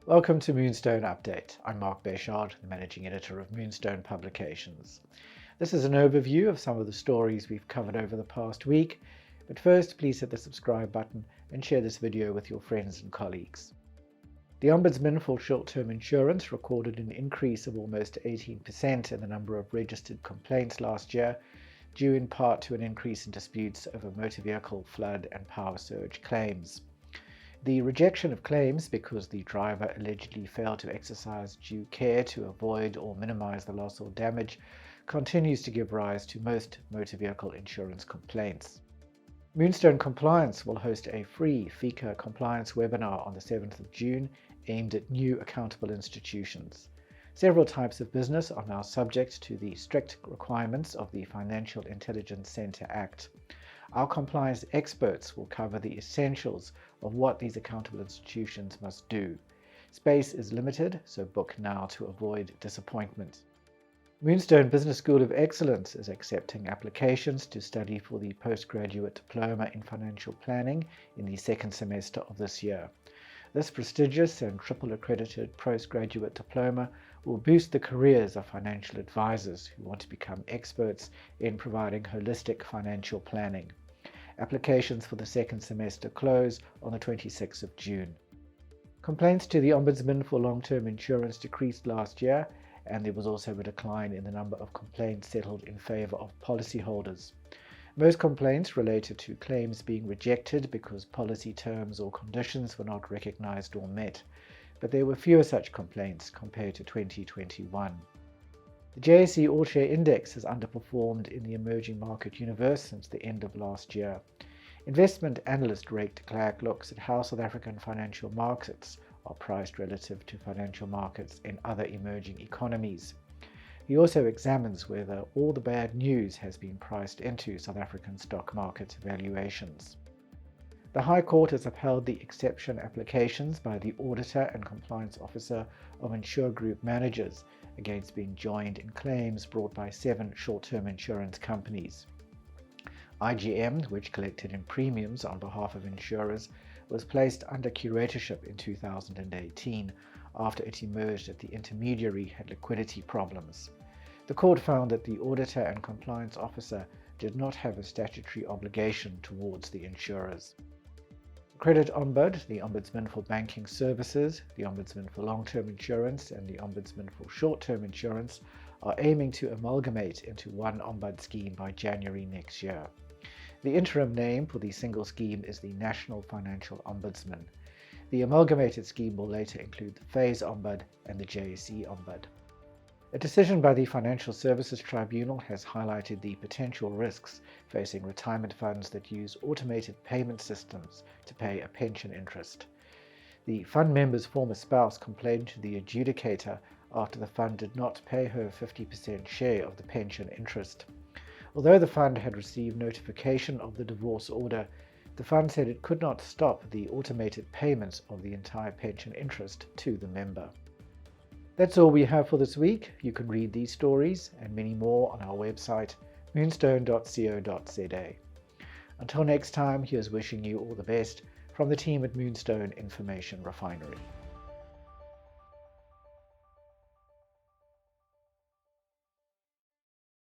Welcome to Moonstone Update. I'm Mark Béchard, the Managing Editor of Moonstone Publications. This is an overview of some of the stories we've covered over the past week, but first please hit the subscribe button and share this video with your friends and colleagues. The Ombudsman for short-term insurance recorded an increase of almost 18% in the number of registered complaints last year, due in part to an increase in disputes over motor vehicle, flood and power surge claims. The rejection of claims because the driver allegedly failed to exercise due care to avoid or minimize the loss or damage continues to give rise to most motor vehicle insurance complaints. Moonstone Compliance will host a free Fica compliance webinar on the 7th of June aimed at new accountable institutions. Several types of business are now subject to the strict requirements of the Financial Intelligence Center Act. Our compliance experts will cover the essentials of what these accountable institutions must do. Space is limited, so book now to avoid disappointment. Moonstone Business School of Excellence is accepting applications to study for the Postgraduate Diploma in Financial Planning in the second semester of this year. This prestigious and triple-accredited postgraduate diploma will boost the careers of financial advisors who want to become experts in providing holistic financial planning. Applications for the second semester close on the 26th of June. Complaints to the Ombudsman for long-term insurance decreased last year, and there was also a decline in the number of complaints settled in favor of policyholders. Most complaints related to claims being rejected because policy terms or conditions were not recognized or met, but there were fewer such complaints compared to 2021. The JSE All-Share Index has underperformed in the emerging market universe since the end of last year. Investment analyst Ray de Klerk looks at how South African financial markets are priced relative to financial markets in other emerging economies. He also examines whether all the bad news has been priced into South African stock market valuations. The High Court has upheld the exception applications by the Auditor and Compliance Officer of Insure Group managers against being joined in claims brought by 7 short-term insurance companies. IGM, which collected in premiums on behalf of insurers, was placed under curatorship in 2018 after it emerged that the intermediary had liquidity problems. The court found that the Auditor and Compliance Officer did not have a statutory obligation towards the insurers. Credit Ombud, the Ombudsman for banking services, the Ombudsman for long-term insurance, and the Ombudsman for short-term insurance are aiming to amalgamate into one ombud scheme by January next year. The interim name for the single scheme is the National Financial Ombudsman. The amalgamated scheme will later include the Phase Ombud and the JSE Ombud. A decision by the Financial Services Tribunal has highlighted the potential risks facing retirement funds that use automated payment systems to pay a pension interest. The fund member's former spouse complained to the adjudicator after the fund did not pay her 50% share of the pension interest. Although the fund had received notification of the divorce order, the fund said it could not stop the automated payments of the entire pension interest to the member. That's all we have for this week. You can read these stories and many more on our website, moonstone.co.za. Until next time, here's wishing you all the best from the team at Moonstone Information Refinery.